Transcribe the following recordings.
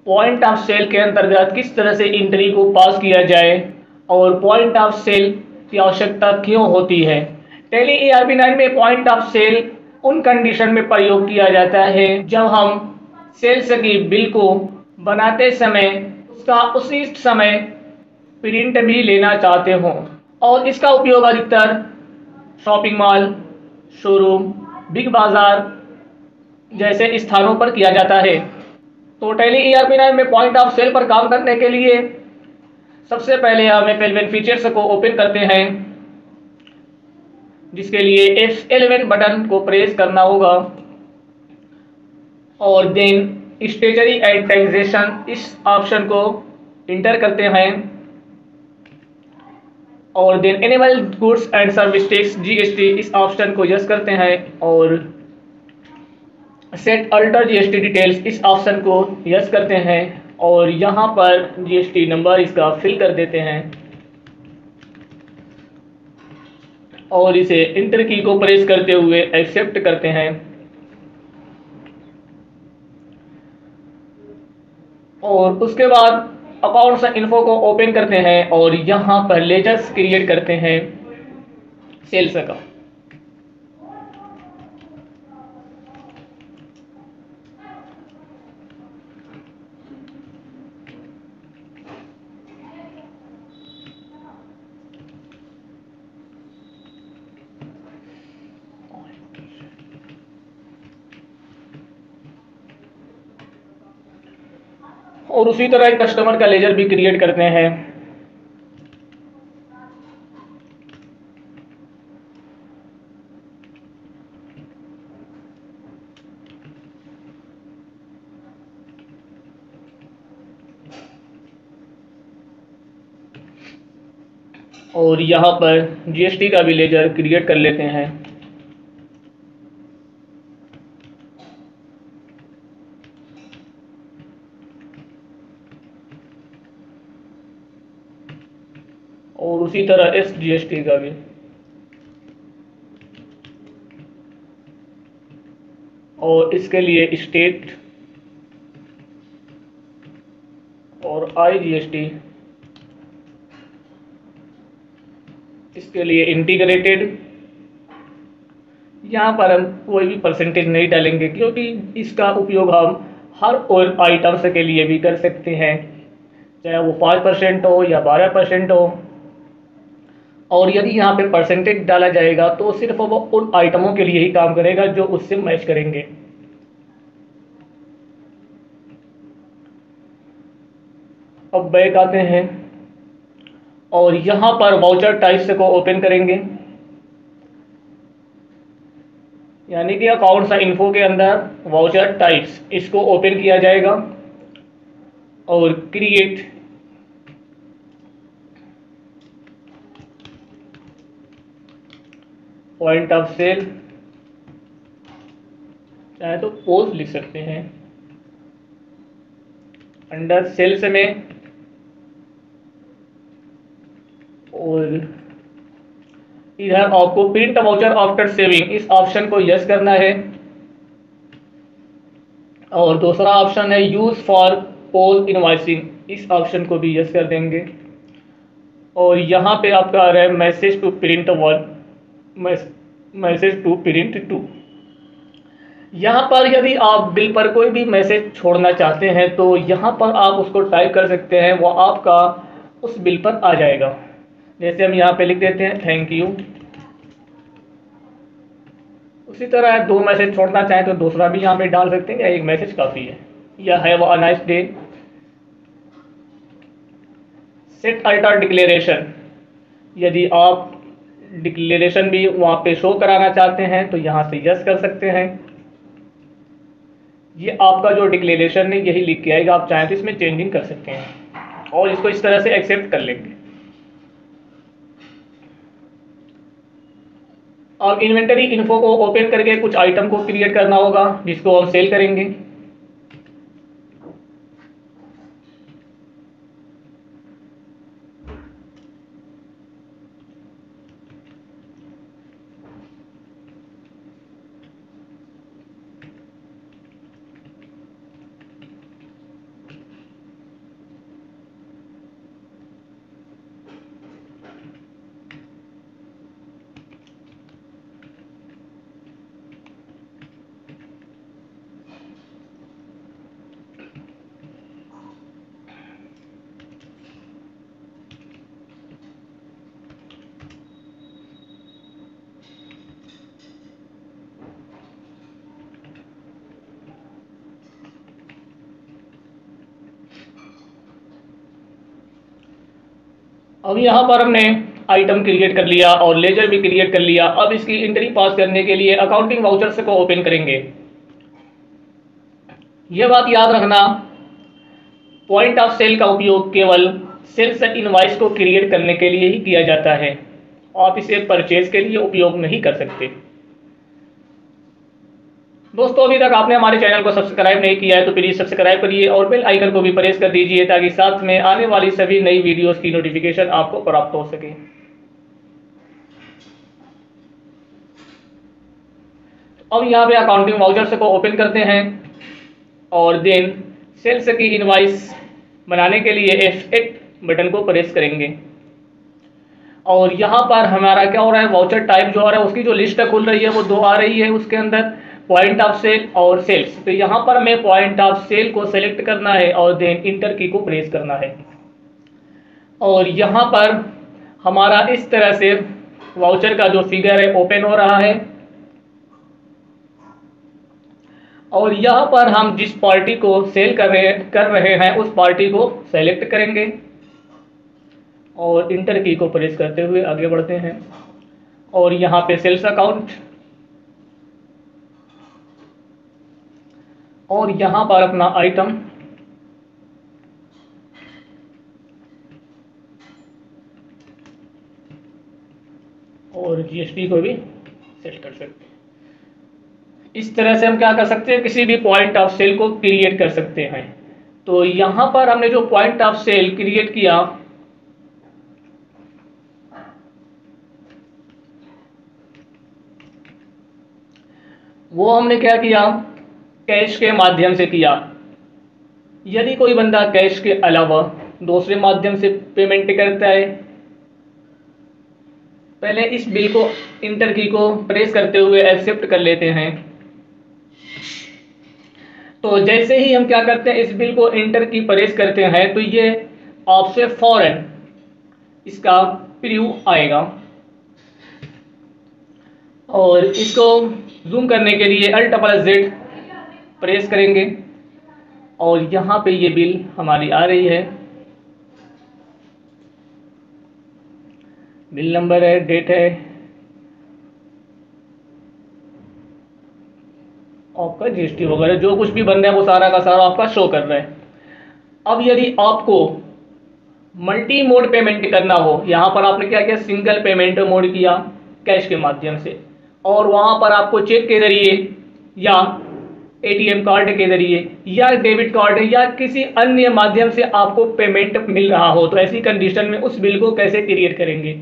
Point of cell के अंतर्गत किस तरह से एंट्री को पास किया जाए और पॉइंट ऑफ सेल की आवश्यकता क्यों होती है। टैली ERP9 में पॉइंट ऑफ सेल उन कंडीशन में प्रयोग किया जाता है जब हम सेल्स की बिल को बनाते समय उसका उसी समय प्रिंट भी लेना चाहते हो, और इसका उपयोग अधिकतर शॉपिंग मॉल, शोरूम, बिग बाजार जैसे स्थानों पर किया जाता है। तो टैली ERP9 में पॉइंट ऑफ सेल पर काम करने के लिए सबसे पहले हम F11 फीचर्स को ओपन करते हैं, जिसके लिए F11 बटन को प्रेस करना होगा और देन स्टेशनरी एंड टैक्सेशन इस ऑप्शन को इंटर करते हैं और then enable goods and service tax GST इस ऑप्शन को यस करते हैं और सेट अल्टर GST डिटेल्स इस ऑप्शन को यस करते हैं और यहाँ पर GST नंबर इसका फिल कर देते हैं और इसे इंटर की को प्रेस करते हुए एक्सेप्ट करते हैं और उसके बाद अकाउंट्स इन्फो को ओपन करते हैं और यहाँ पर लेजर्स क्रिएट करते हैं सेल्स का। और उसी तरह कस्टमर का लेजर भी क्रिएट करते हैं। और यहाँ पर GST का भी लेजर क्रिएट कर लेते हैं। और उसी तरह SGST का भी। और इसके लिए स्टेट और IGST, इसके लिए इंटीग्रेटेड। यहाँ पर हम कोई भी परसेंटेज नहीं डालेंगे क्योंकि इसका उपयोग हम हर और आइटम्स के लिए भी कर सकते हैं, चाहे वो 5% हो या 12% हो। और यदि यहाँ पे परसेंटेज डाला जाएगा तो सिर्फ वो उन आइटमों के लिए ही काम करेगा जो उससे मैच करेंगे। अब बैक आते हैं और यहाँ पर वाउचर टाइप्स को ओपन करेंगे, यानी कि अकाउंट्स इन्फो के अंदर वाउचर टाइप्स इसको ओपन किया जाएगा और क्रिएट पॉइंट ऑफ सेल, चाहे तो पोज लिख सकते हैं, अंडर सेल्स में। और इधर आपको प्रिंट वाउचर आफ्टर सेविंग इस ऑप्शन को यस करना है और दूसरा ऑप्शन है यूज फॉर पोल इनवॉइसिंग, इस ऑप्शन को भी यस कर देंगे। और यहाँ पे आपका आ रहा है message to print one, message to print two. यहाँ पर यदि आप बिल पर कोई भी मैसेज छोड़ना चाहते हैं तो यहाँ पर आप उसको टाइप कर सकते हैं, वो आपका उस बिल पर आ जाएगा। जैसे हम यहाँ पे लिख देते हैं थैंक यू। उसी तरह दो मैसेज छोड़ना चाहें तो दूसरा भी यहाँ पे डाल सकते हैं या एक मैसेज काफ़ी है, या have a nice day. Set alter declaration, यदि आप डिक्लेरेशन भी वहाँ पे शो कराना चाहते हैं तो यहाँ से यस कर सकते हैं। ये आपका जो डिक्लेरेशन है यही लिख के आएगा, आप चाहें तो इसमें चेंजिंग कर सकते हैं और इसको इस तरह से एक्सेप्ट कर लेंगे। अब इन्वेंटरी इन्फो को ओपन करके कुछ आइटम को क्रिएट करना होगा जिसको हम सेल करेंगे। अब यहाँ पर हमने आइटम क्रिएट कर लिया और लेजर भी क्रिएट कर लिया। अब इसकी एंट्री पास करने के लिए अकाउंटिंग वाउचर्स को ओपन करेंगे। यह बात याद रखना, पॉइंट ऑफ सेल का उपयोग केवल सेल्स इनवॉइस को क्रिएट करने के लिए ही किया जाता है। आप इसे परचेज के लिए उपयोग नहीं कर सकते। दोस्तों, अभी तक आपने हमारे चैनल को सब्सक्राइब नहीं किया है तो प्लीज़ सब्सक्राइब करिए और बेल आइकन को भी प्रेस कर दीजिए ताकि साथ में आने वाली सभी नई वीडियोस की नोटिफिकेशन आपको प्राप्त हो सके। अब यहाँ पे अकाउंटिंग वाउचर्स को ओपन करते हैं और देन सेल्स की इनवॉइस बनाने के लिए F8 बटन को प्रेस करेंगे। और यहाँ पर हमारा क्या हो रहा है, वाउचर टाइप जो आ रहा है उसकी जो लिस्ट खुल रही है वो दो आ रही है, उसके अंदर पॉइंट ऑफ सेल और सेल्स। तो यहाँ पर हमें पॉइंट ऑफ सेल को सेलेक्ट करना है और देन इंटर की को प्रेस करना है। और यहाँ पर हमारा इस तरह से वाउचर का जो फिगर है ओपन हो रहा है। और यहाँ पर हम जिस पार्टी को सेल कर रहे हैं उस पार्टी को सेलेक्ट करेंगे और इंटर की को प्रेस करते हुए आगे बढ़ते हैं। और यहाँ पे सेल्स अकाउंट और यहाँ पर अपना आइटम और GST को भी सेट कर सकते हैं। इस तरह से हम क्या कर सकते हैं, किसी भी पॉइंट ऑफ सेल को क्रिएट कर सकते हैं। तो यहाँ पर हमने जो पॉइंट ऑफ सेल क्रिएट किया वो हमने क्या किया, कैश के माध्यम से किया। यदि कोई बंदा कैश के अलावा दूसरे माध्यम से पेमेंट करता है, पहले इस बिल को इंटर की को प्रेस करते हुए एक्सेप्ट कर लेते हैं। तो जैसे ही हम क्या करते हैं, इस बिल को इंटर की प्रेस करते हैं तो ये आपसे फौरन इसका प्रीव्यू आएगा। और इसको जूम करने के लिए Alt+Z प्रेस करेंगे और यहाँ पे ये बिल हमारी आ रही है। बिल नंबर है, डेट है, आपका GST वगैरह जो कुछ भी बन रहा है वो सारा का सारा आपका शो कर रहा है। अब यदि आपको मल्टी मोड पेमेंट करना हो, यहाँ पर आपने क्या किया, सिंगल पेमेंट मोड किया कैश के माध्यम से, और वहाँ पर आपको चेक के जरिए या ATM कार्ड के जरिए या डेबिट कार्ड या किसी अन्य माध्यम से आपको पेमेंट मिल रहा हो, तो ऐसी कंडीशन में उस बिल को कैसे क्रिएट करेंगे।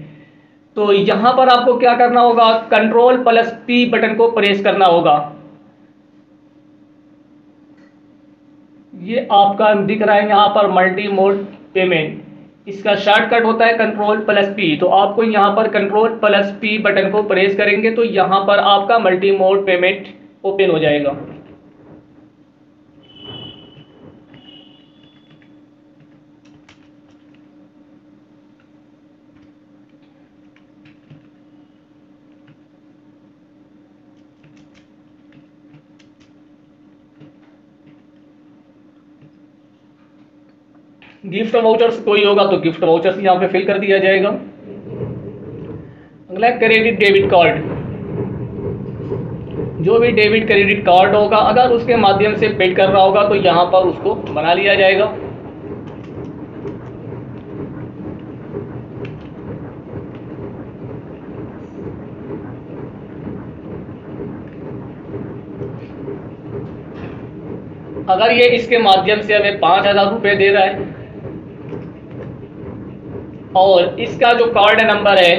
तो यहाँ पर आपको क्या करना होगा, Ctrl+P बटन को प्रेस करना होगा। ये आपका दिख रहा है यहाँ पर मल्टी मोड पेमेंट, इसका शॉर्टकट होता है Ctrl+P। तो आपको यहाँ पर Ctrl+P बटन को प्रेस करेंगे तो यहाँ पर आपका मल्टी मोड पेमेंट ओपन हो जाएगा। गिफ्ट वाउचर्स कोई होगा तो गिफ्ट वाउचर्स यहाँ पे फिल कर दिया जाएगा। अगला क्रेडिट डेबिट कार्ड, जो भी डेबिट क्रेडिट कार्ड होगा अगर उसके माध्यम से पेड कर रहा होगा तो यहाँ पर उसको बना लिया जाएगा। अगर ये इसके माध्यम से हमें 5,000 रुपये दे रहा है और इसका जो कार्ड नंबर है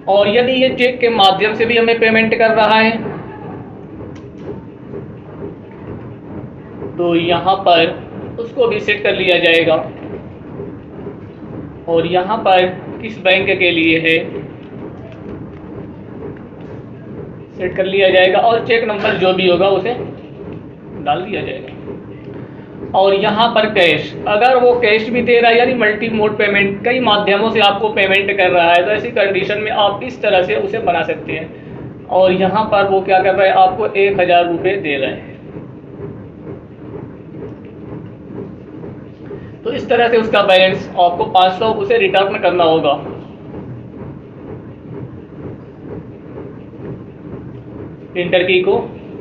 और यदि ये चेक के माध्यम से भी हमें पेमेंट कर रहा है तो यहाँ पर उसको भी सेट कर लिया जाएगा। और यहाँ पर किस बैंक के लिए है सेट कर लिया जाएगा और चेक नंबर जो भी होगा उसे डाल दिया जाएगा। और यहाँ पर कैश, अगर वो कैश भी दे रहा है यानी मल्टी मोड पेमेंट कई माध्यमों से आपको पेमेंट कर रहा है तो ऐसी कंडीशन में आप इस तरह से उसे बना सकते हैं। और यहाँ पर वो क्या कर रहा है, आपको 1,000 रुपये दे रहा है। तो इस तरह से उसका बैलेंस आपको 500 उसे रिटर्न करना होगा। इंटर की को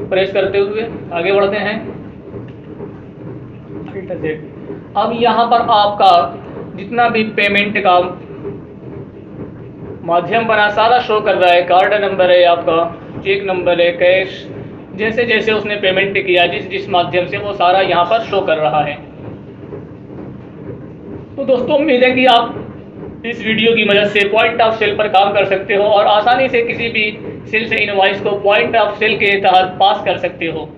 प्रेस करते हुए आगे बढ़ते हैं। अब यहाँ पर आपका जितना भी पेमेंट का माध्यम बना सारा शो कर रहा है। कार्ड नंबर है आपका, चेक नंबर है, कैश, जैसे जैसे उसने पेमेंट किया जिस जिस माध्यम से वो सारा यहाँ पर शो कर रहा है। तो दोस्तों उम्मीद है कि आप इस वीडियो की मदद से पॉइंट ऑफ सेल पर काम कर सकते हो और आसानी से किसी भी सेल से इनवॉइस को पॉइंट ऑफ सेल के तहत पास कर सकते हो।